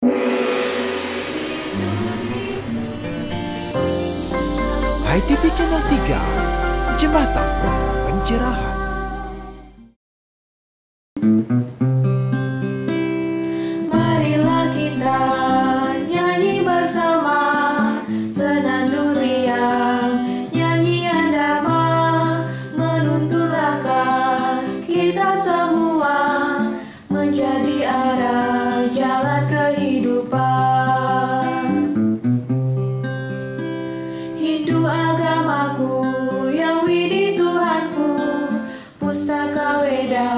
HiTV Channel 3, Jembatan Pencerahan. Marilah kita nyanyi bersama senandung riang, nyanyian damai menuntun langkah kita semua menjadi arah jalan kehidupan. Hindu agamaku, Yahudi Tuhanku, Pustaka Weda,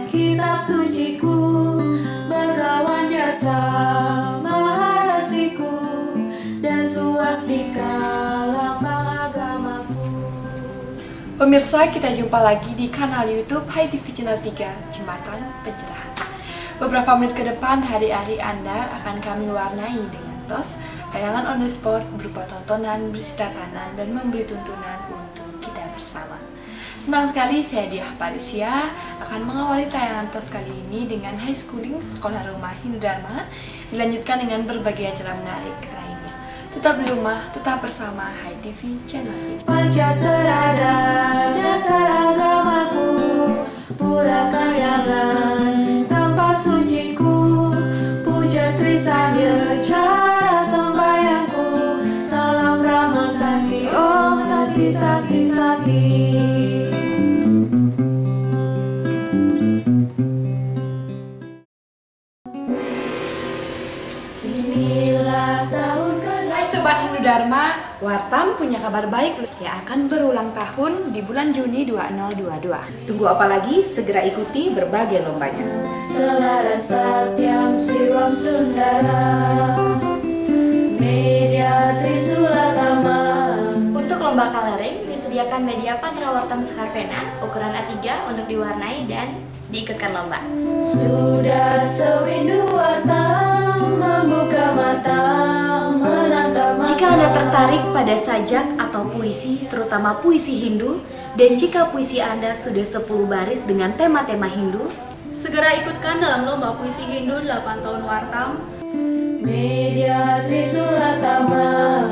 kitab suciku, Bhagawan Vyasa, Maharasiku, dan swastika lambang agamaku. Pemirsa, kita jumpa lagi di kanal YouTube HiTV Channel 3, Jembatan Pencerahan. Beberapa menit ke depan, hari-hari Anda akan kami warnai dengan tos tayangan on the spot berupa tontonan berisi tatanan dan memberi tuntunan untuk kita bersama. Senang sekali saya Diah Parisia akan mengawali tayangan tos kali ini dengan high schooling Sekolah Rumah Hindu Dharma, dilanjutkan dengan berbagai acara menarik lainnya. Tetap di rumah, tetap bersama HiTV Channel 3. Pancasarada, dasar agamaku, pura kahyangan, tempat suciku, puja Trisanya, cara sembahyangku, salam Brahma Sakti, Om Sakti Sakti Sakti. Inilah tahun Hai Sobat Hindu Dharma, Wartam punya kabar baik yang akan berulang tahun di bulan Juni 2022. Tunggu apa lagi? Segera ikuti berbagai lombanya. Selara Satyam Siwam Sundara, Media Trisulatama. Untuk lomba coloring disediakan media Pantrawartam Sekarpena ukuran A3 untuk diwarnai dan diikutkan lomba. Sudah sewindu Wartam membuka mata menatap mata. Jika Anda tertarik pada sajak atau puisi, terutama puisi Hindu, dan jika puisi Anda sudah 10 baris dengan tema-tema Hindu, segera ikutkan dalam lomba puisi Hindu 8 tahun Wartam. Media Trisulatama,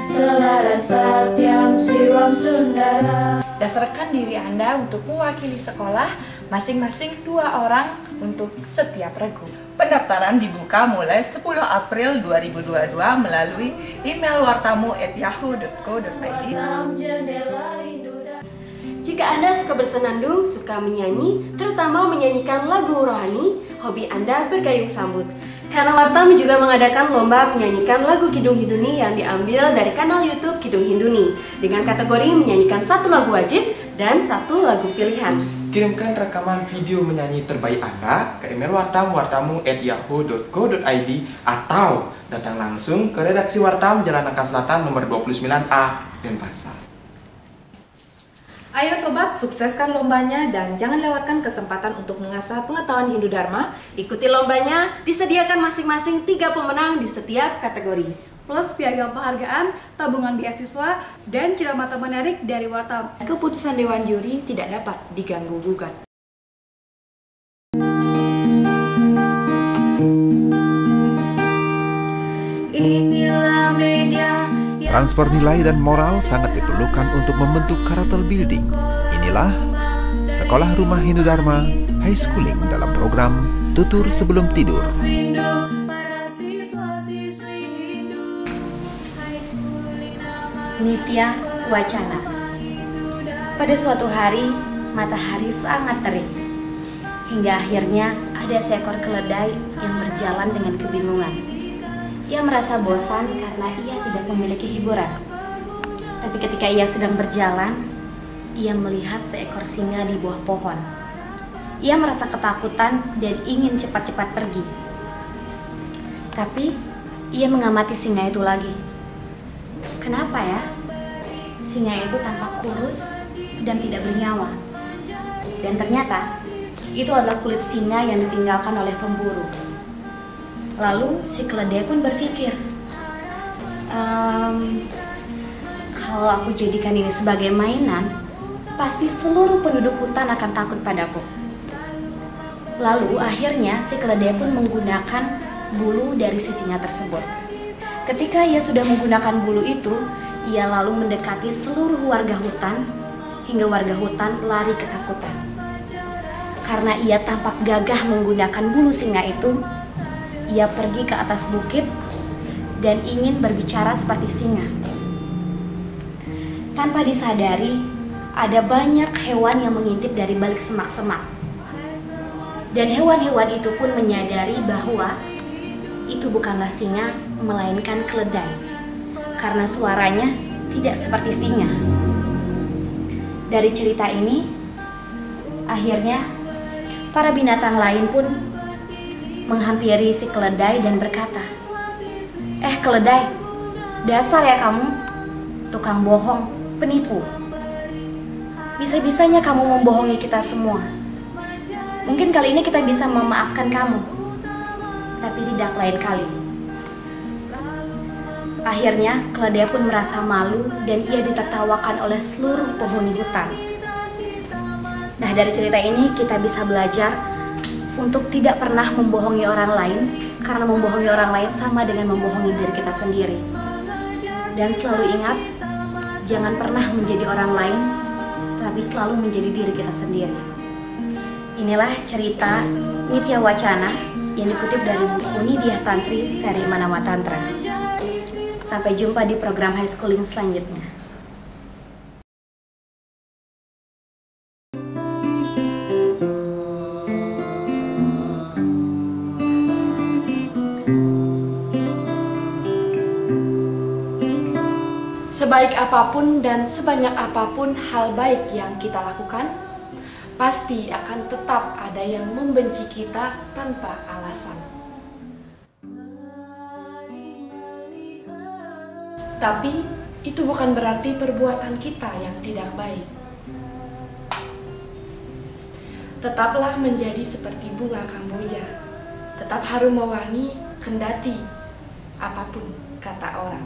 Selara Satyam Siwam Sundara. Daftarkan diri Anda untuk mewakili sekolah, masing-masing 2 orang untuk setiap regu. Pendaftaran dibuka mulai 10 April 2022 melalui email wartamu@yahoo.co.id. Jendela Hindu. Jika Anda suka bersenandung, suka menyanyi, terutama menyanyikan lagu rohani, hobi Anda bergayung sambut. Karena Wartam juga mengadakan lomba menyanyikan lagu Kidung Hinduni yang diambil dari kanal YouTube Kidung Hinduni dengan kategori menyanyikan 1 lagu wajib dan 1 lagu pilihan. Kirimkan rekaman video menyanyi terbaik Anda ke email wartamu@yahoo.co.id atau datang langsung ke redaksi Wartam Jalan Nangka Selatan nomor 29A, Denpasar. Ayo sobat, sukseskan lombanya dan jangan lewatkan kesempatan untuk mengasah pengetahuan Hindu Dharma. Ikuti lombanya, disediakan masing-masing 3 pemenang di setiap kategori. Plus piagam penghargaan, tabungan beasiswa, dan ceramah menarik dari Wartam. Keputusan Dewan Juri tidak dapat diganggu-gugat. Inilah media. Transfer nilai dan moral sangat diperlukan untuk membentuk karakter building. Inilah Sekolah Rumah Hindu Dharma High Schooling dalam program Tutur Sebelum Tidur. Nitya Wacana. Pada suatu hari, matahari sangat terik. Hingga akhirnya ada seekor keledai yang berjalan dengan kebingungan. Ia merasa bosan karena ia tidak memiliki hiburan. Tapi ketika ia sedang berjalan, ia melihat seekor singa di bawah pohon. Ia merasa ketakutan dan ingin cepat-cepat pergi. Tapi ia mengamati singa itu lagi. Kenapa ya? Singa itu tampak kurus dan tidak bernyawa. Dan ternyata itu adalah kulit singa yang ditinggalkan oleh pemburu. Lalu si keledai pun berpikir, kalau aku jadikan ini sebagai mainan, pasti seluruh penduduk hutan akan takut padaku. Lalu akhirnya si keledai pun menggunakan bulu dari sisinya tersebut. Ketika ia sudah menggunakan bulu itu, ia lalu mendekati seluruh warga hutan hingga warga hutan lari ketakutan. Karena ia tampak gagah menggunakan bulu singa itu, ia pergi ke atas bukit dan ingin berbicara seperti singa. Tanpa disadari, ada banyak hewan yang mengintip dari balik semak-semak. Dan hewan-hewan itu pun menyadari bahwa itu bukanlah singa, melainkan keledai. Karena suaranya tidak seperti singa. Dari cerita ini, akhirnya para binatang lain pun menghampiri si keledai dan berkata, keledai, dasar ya kamu, tukang bohong, penipu. Bisa-bisanya kamu membohongi kita semua. Mungkin kali ini kita bisa memaafkan kamu, tapi tidak lain kali. Akhirnya, keledai pun merasa malu dan ia ditertawakan oleh seluruh penghuni hutan. Nah, dari cerita ini kita bisa belajar untuk tidak pernah membohongi orang lain, karena membohongi orang lain sama dengan membohongi diri kita sendiri. Dan selalu ingat, jangan pernah menjadi orang lain, tapi selalu menjadi diri kita sendiri. Inilah cerita Nitya Wacana yang dikutip dari buku Nidya Tantri seri Manama Tantra. Sampai jumpa di program high schooling selanjutnya. Sebaik apapun dan sebanyak apapun hal baik yang kita lakukan, pasti akan tetap ada yang membenci kita tanpa alasan. Tapi itu bukan berarti perbuatan kita yang tidak baik. Tetaplah menjadi seperti bunga kamboja, tetap harum mewangi kendati apapun kata orang.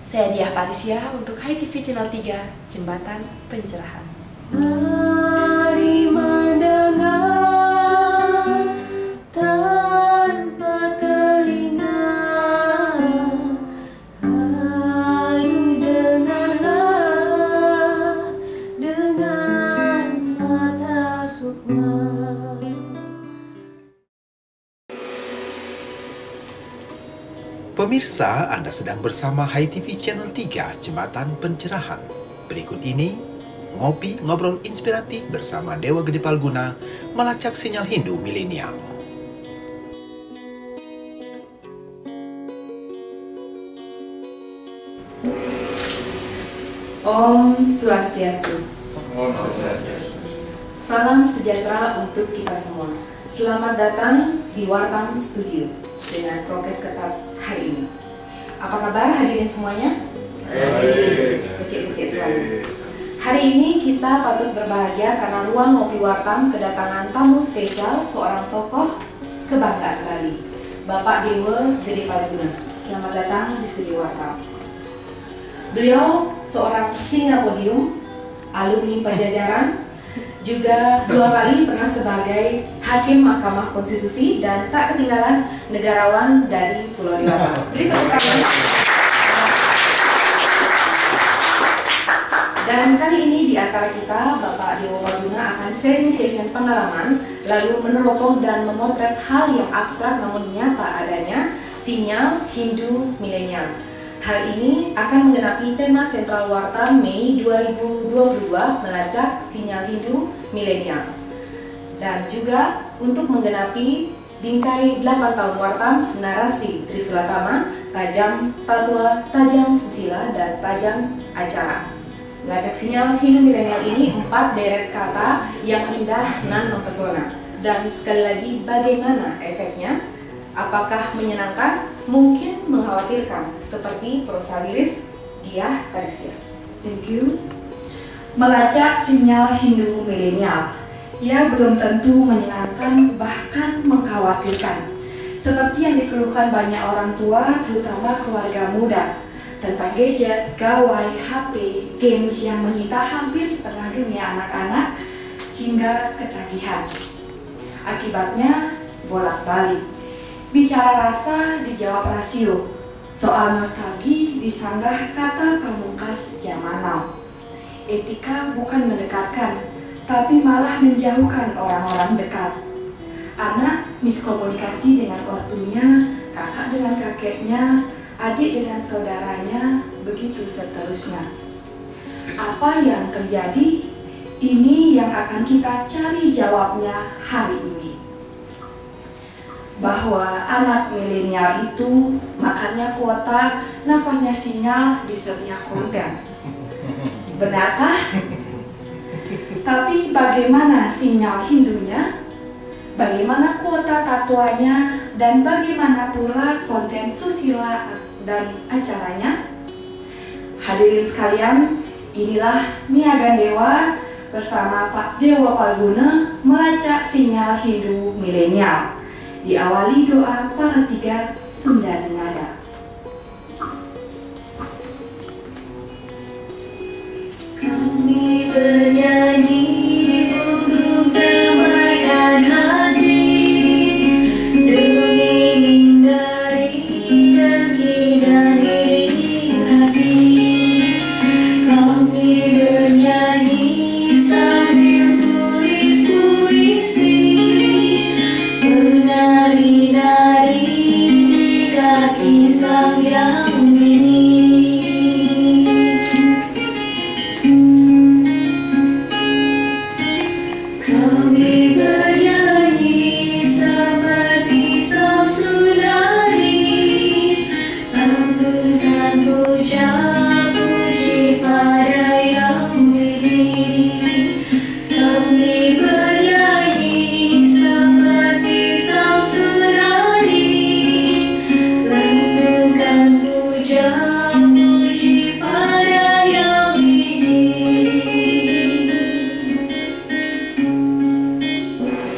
Saya Diah Parisia untuk Hai TV Channel 3, Jembatan Pencerahan. Mari mendengar tanpa telinga, lalu dengarlah dengan mata sukma. Pemirsa, Anda sedang bersama Hai TV Channel 3, Jembatan Pencerahan. Berikut ini, ngopi ngobrol inspiratif bersama Dewa Gede Palguna, melacak sinyal Hindu milenial. Om Swastiastu. Salam sejahtera untuk kita semua. Selamat datang di Wartam Studio dengan prokes ketat hari ini. Apa kabar hadirin semuanya? Becek-becek selalu. Hari ini kita patut berbahagia karena ruang ngopi Wartam kedatangan tamu spesial, seorang tokoh kebanggaan Bali, Bapak Dewa Gede Palguna. Selamat datang di studio Wartam. Beliau seorang singa podium, alumni Pajajaran, juga 2 kali pernah sebagai Hakim Mahkamah Konstitusi dan tak ketinggalan negarawan dari Pulau Dewata. Beri tepuk tangan. Dan kali ini di antara kita, Bapak Dewa Palguna akan sharing session pengalaman, lalu meneropong dan memotret hal yang abstrak namun nyata adanya, sinyal Hindu milenial. Hal ini akan menggenapi tema Sentral Wartam Mei 2022, melacak sinyal Hindu milenial. Dan juga untuk menggenapi bingkai 8 tahun Wartam, narasi Trisulatama, tajam tatua, tajam susila, dan tajam acara. Melacak sinyal Hindu milenial ini 4 deret kata yang indah nan mempesona. Dan sekali lagi, bagaimana efeknya? Apakah menyenangkan? Mungkin mengkhawatirkan, seperti prosa liris Diah Parisia. Thank you. Melacak sinyal Hindu milenial, ia belum tentu menyenangkan, bahkan mengkhawatirkan. Seperti yang dikeluhkan banyak orang tua, terutama keluarga muda, tentang gadget, gawai, HP, games yang menyita hampir setengah dunia anak-anak. hingga ketagihan. Akibatnya bolak-balik. Bicara rasa dijawab rasio. Soal nostalgia disanggah kata pamungkas zaman now. Etika bukan mendekatkan, tapi malah menjauhkan orang-orang dekat. Anak miskomunikasi dengan ortunya, kakak dengan kakeknya, adik dengan saudaranya, begitu seterusnya. Apa yang terjadi? Ini yang akan kita cari jawabnya hari ini. Bahwa anak milenial itu makannya kuota, nafasnya sinyal di setiap konten. Benarkah? Tapi bagaimana sinyal Hindunya? Bagaimana kuota tatuanya? Dan bagaimana pula konten susila dan acaranya? Hadirin sekalian, inilah Mia Gandewa bersama Pak Dewa Palguna melacak sinyal Hindu milenial. Diawali doa para tiga Sunda Nada. Kami bernyanyi untuk damaikan hati demi hindari dengki dan iri hati. Kami bernyanyi sambil tulis puisi, menari-nari di kaki sang yang ini. Kami bernyanyi seperti sang sunari, lantunkan puja puji pada yang milih. Kami bernyanyi seperti sang sunari, lantunkan puja puji pada yang milih.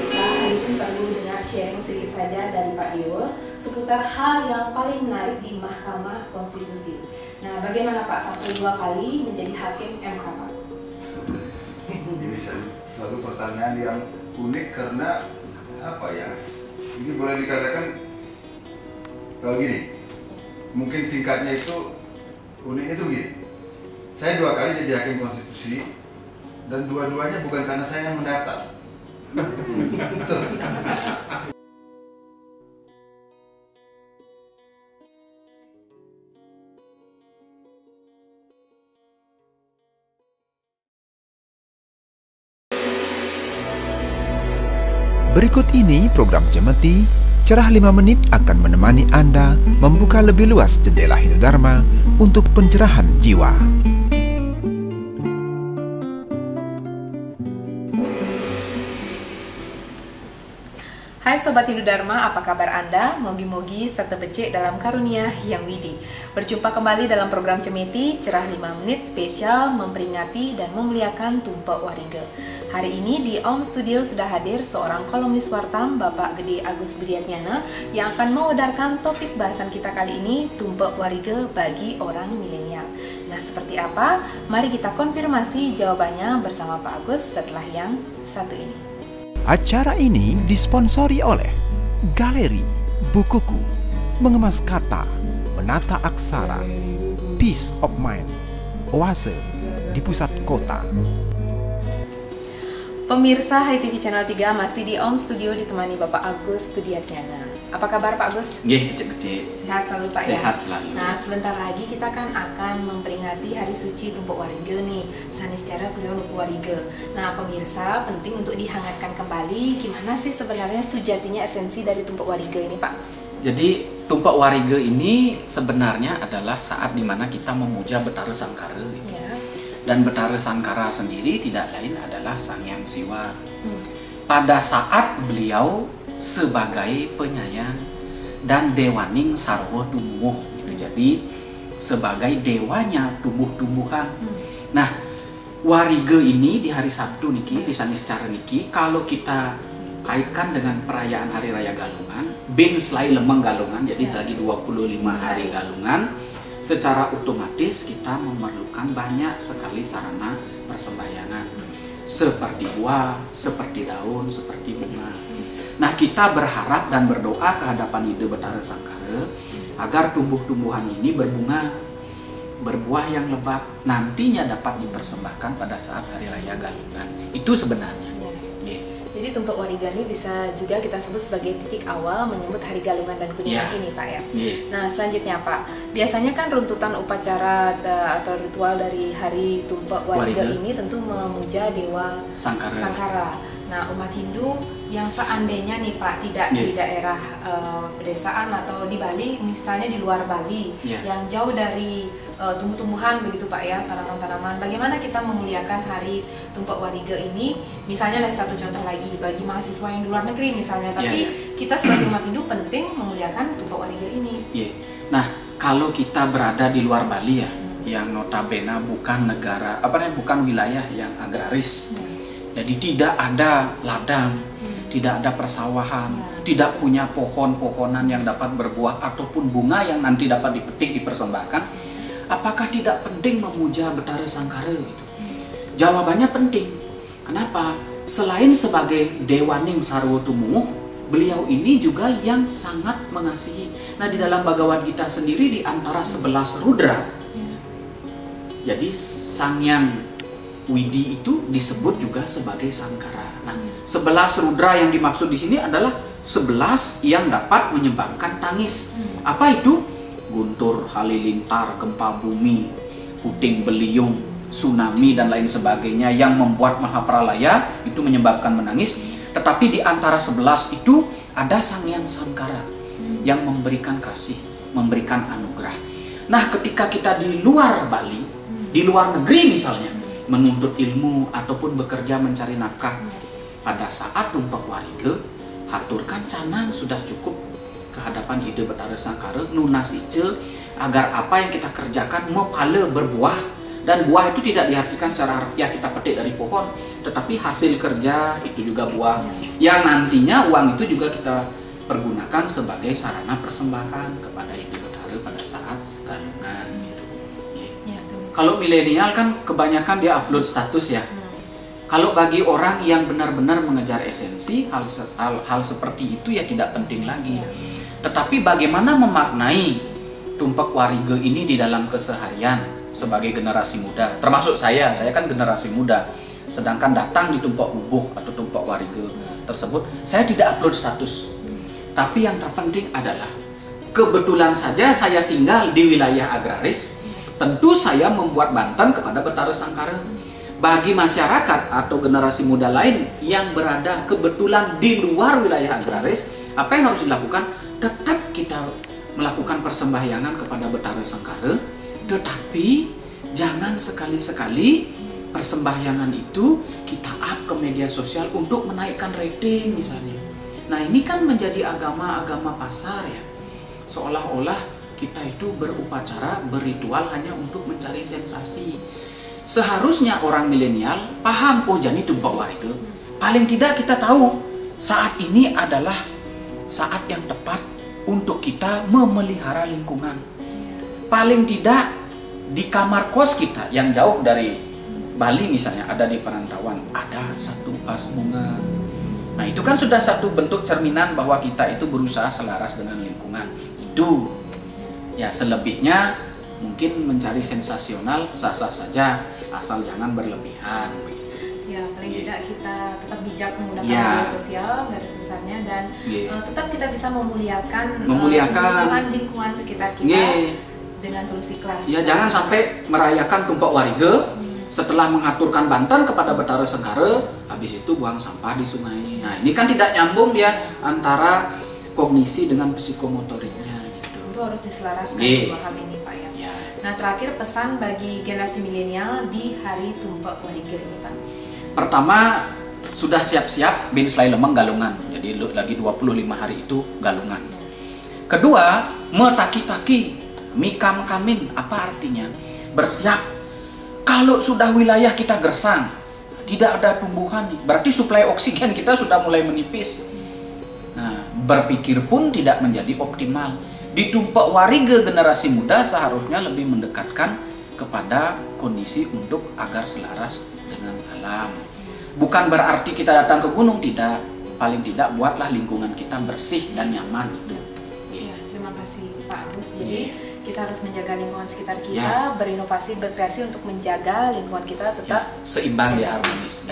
Hari ini perlu dengar sharing sedikit saja dari Pak Dewa seputar hal yang paling menarik di Mahkamah Konstitusi. Nah, bagaimana Pak sampai 2 kali menjadi hakim MK, Pak? Ini suatu pertanyaan yang unik karena apa ya? Ini boleh dikatakan gini. Mungkin singkatnya itu uniknya itu gini. Saya 2 kali jadi hakim konstitusi dan dua-duanya bukan karena saya yang mendaftar. Betul. Berikut ini program Cemeti, Cerah 5 Menit akan menemani Anda membuka lebih luas jendela Hindu-Dharma untuk pencerahan jiwa. Hai Sobat Hindu-Dharma, apa kabar Anda? Mogi-mogi serta becek dalam karunia yang widi. Berjumpa kembali dalam program Cemeti, Cerah 5 Menit spesial memperingati dan memuliakan Tumpak Wariga. Hari ini di Om Studio sudah hadir seorang kolumnis Wartam, Bapak Gede Agus Budiatnyana, yang akan mengodarkan topik bahasan kita kali ini, Tumpak Wariga bagi orang milenial. Nah, seperti apa? Mari kita konfirmasi jawabannya bersama Pak Agus setelah yang satu ini. Acara ini disponsori oleh Galeri Bukuku, Mengemas Kata, Menata Aksara, Peace of Mind, Oase di pusat kota. Pemirsa Hai TV Channel 3 masih di Om Studio ditemani Bapak Agus Budiatnyana. Apa kabar Pak Agus? Nggih, becek-becek. Sehat selalu Pak ya? Sehat selalu. Nah, sebentar lagi kita kan akan memperingati Hari Suci Tumpak Wariga nih, saniscara beliau Nuku Wariga. Nah, pemirsa, penting untuk dihangatkan kembali gimana sih sebenarnya sujatinya esensi dari Tumpak Wariga ini Pak? Jadi, Tumpak Wariga ini sebenarnya adalah saat dimana kita memuja Betara Sangkara. Ya. Dan Betara Sangkara sendiri tidak lain adalah Sang Hyang Siwa. Pada saat beliau sebagai penyayang dan dewaning sarwa dumuh gitu. Jadi sebagai dewanya tumbuh-tumbuhan. Nah, Wariga ini di hari Sabtu niki, di saniscara niki, kalau kita kaitkan dengan perayaan Hari Raya Galungan, bin selai lemeng Galungan, jadi dari 25 hari Galungan, secara otomatis kita memerlukan banyak sekali sarana persembahyangan. seperti buah, seperti daun, seperti bunga. Nah, kita berharap dan berdoa ke hadapan Ide Betara Sangkara agar tumbuh-tumbuhan ini berbunga, berbuah yang lebat, nantinya dapat dipersembahkan pada saat Hari Raya Galungan. Itu sebenarnya. Jadi Tumpek Wariga ini bisa juga kita sebut sebagai titik awal menyebut Hari Galungan dan Kuningan ini, Pak ya. Nah, selanjutnya Pak, biasanya kan runtutan upacara atau ritual dari Hari Tumpek Wariga ini tentu memuja Dewa Sangkara. Nah, umat Hindu yang seandainya nih Pak tidak di daerah pedesaan atau di Bali, misalnya di luar Bali, yang jauh dari tumbuh-tumbuhan begitu Pak ya, tanaman-tanaman. Bagaimana kita memuliakan Hari Tumpek Wariga ini? Misalnya ada satu contoh lagi bagi mahasiswa yang di luar negeri misalnya, tapi kita sebagai umat Hindu penting memuliakan Tumpek Wariga ini. Nah, kalau kita berada di luar Bali ya, yang notabene bukan negara, bukan wilayah yang agraris. Jadi tidak ada ladang, tidak ada persawahan, tidak punya pohon-pohonan yang dapat berbuah ataupun bunga yang nanti dapat dipetik, dipersembahkan. Apakah tidak penting memuja Betara Sangkara gitu? Jawabannya penting. Kenapa? Selain sebagai Dewaning Sarwa Tumuh, beliau ini juga yang sangat mengasihi. Nah, di dalam Bhagavad Gita sendiri di antara 11 rudra, jadi Sangyang Widi itu disebut juga sebagai Sangkara. Nah, 11 rudra yang dimaksud di sini adalah 11 yang dapat menyebabkan tangis. Apa itu? Guntur, halilintar, gempa bumi, puting beliung, tsunami dan lain sebagainya yang membuat mahapralaya itu menyebabkan menangis. Tetapi di antara 11 itu ada Sangyang Sangkara yang memberikan kasih, memberikan anugerah. Nah, ketika kita di luar Bali, di luar negeri misalnya, menuntut ilmu ataupun bekerja mencari nafkah, pada saat Tumpek Wariga, haturkan canang sudah cukup ke hadapan Ide Betara Sangkara, nunas ice agar apa yang kita kerjakan mepala berbuah. Dan buah itu tidak diartikan secara harfiah kita petik dari pohon, tetapi hasil kerja itu juga buah yang nantinya uang itu juga kita pergunakan sebagai sarana persembahan kepada Ide Betara pada saat galungan. Kalau milenial kan kebanyakan dia upload status ya. Kalau bagi orang yang benar-benar mengejar esensi, hal seperti itu ya tidak penting lagi. Tetapi bagaimana memaknai Tumpek Wariga ini di dalam keseharian sebagai generasi muda, termasuk saya kan generasi muda, sedangkan datang di Tumpek Ubuh atau Tumpek Wariga tersebut, saya tidak upload status. Tapi yang terpenting adalah kebetulan saja saya tinggal di wilayah agraris. Tentu saya membuat banten kepada Betara Sangkara. Bagi masyarakat atau generasi muda lain yang berada kebetulan di luar wilayah agraris, apa yang harus dilakukan? Tetap kita melakukan persembahyangan kepada Betara Sangkara, tetapi jangan sekali-sekali persembahyangan itu kita up ke media sosial untuk menaikkan rating misalnya. Nah, ini kan menjadi agama-agama pasar ya. Seolah-olah kita itu berupacara, berritual hanya untuk mencari sensasi. Seharusnya orang milenial paham, oh jadi Tumpek Wariga. Paling tidak kita tahu saat ini adalah saat yang tepat untuk kita memelihara lingkungan. Paling tidak di kamar kos kita yang jauh dari Bali misalnya, ada di perantauan, ada satu vas bunga. Nah, itu kan sudah satu bentuk cerminan bahwa kita itu berusaha selaras dengan lingkungan. Itu ya, selebihnya mungkin mencari sensasional sah-sah saja, asal jangan berlebihan. Ya, paling tidak kita tetap bijak menggunakan media sosial garis besarnya, dan tetap kita bisa memuliakan lingkungan sekitar kita dengan tulus ikhlas. Ya, jangan sampai merayakan Tumpek Wariga setelah mengaturkan banten kepada Betara Sangkara, habis itu buang sampah di sungai. Nah, ini kan tidak nyambung dia antara kognisi dengan psikomotoriknya. Harus diselaraskan dua hal ini Pak ya. Nah, terakhir pesan bagi generasi milenial di Hari Tumpek Wariga ini Pak. Pertama, sudah siap-siap bin selai lemeng galungan. Jadi lagi 25 hari itu galungan. Kedua, metaki-taki, mikam-kamin, apa artinya? Bersiap. Kalau sudah wilayah kita gersang, tidak ada tumbuhan, berarti suplai oksigen kita sudah mulai menipis. Nah, berpikir pun tidak menjadi optimal. Di Tumpek Wariga generasi muda seharusnya lebih mendekatkan kepada kondisi untuk agar selaras dengan alam. Bukan berarti kita datang ke gunung, tidak. Paling tidak buatlah lingkungan kita bersih dan nyaman. Iya, terima kasih Pak Agus. Jadi kita harus menjaga lingkungan sekitar kita, berinovasi, berkreasi untuk menjaga lingkungan kita tetap seimbang ya, harmonis.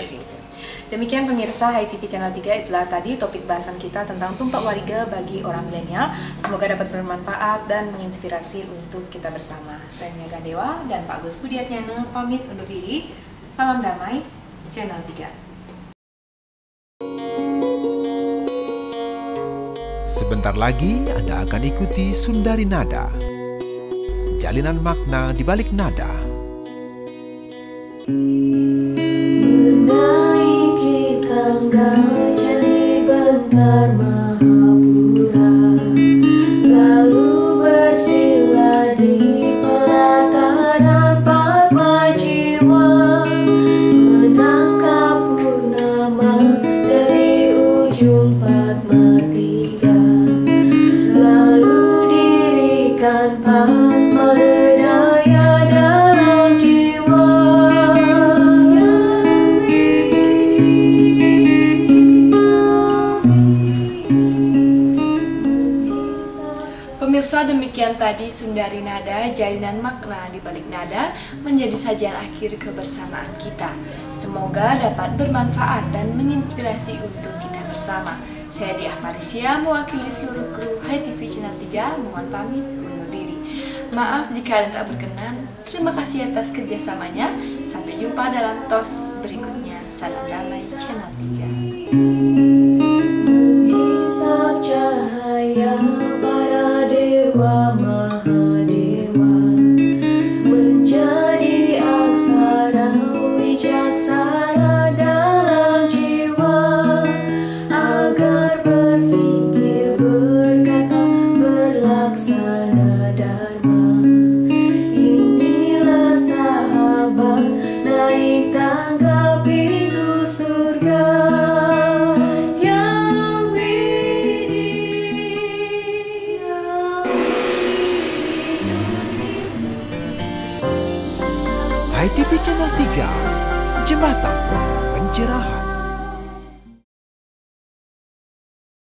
Demikian pemirsa HiTV Channel 3, itulah tadi topik bahasan kita tentang tumpak wariga bagi orang milenial. Semoga dapat bermanfaat dan menginspirasi untuk kita bersama. Saya Nia Gandewa dan Pak Agus Budiatnyana pamit undur diri. Salam damai, Channel 3. Sebentar lagi Anda akan ikuti Sundari Nada, jalinan makna di balik nada. Menaiki tangga jadi bentar Mahapura, lalu bersila di pelataran Padma Jiwa, menangkap purnama dari ujung Padma Tiga, lalu dirikan Padma Daya dalam jiwa. Pemirsa, demikian tadi Sundari Nada, jalinan makna di balik nada, menjadi sajian akhir kebersamaan kita. Semoga dapat bermanfaat dan menginspirasi untuk kita bersama. Saya Diah Parisya, mewakili seluruh kru HiTV Channel 3, mohon pamit undur diri. Maaf jika ada tak berkenan. Terima kasih atas kerjasamanya. Sampai jumpa dalam tos berikutnya. Salam damai Channel 3. Menghisap cahaya para dewa Mahadewa, menjadi aksara wijaksana dalam jiwa, agar berpikir, berkata, berlaksana dharma. Inilah sahabat naik tangga pintu surga yang HiTV Channel 3, jembatan pencerahan.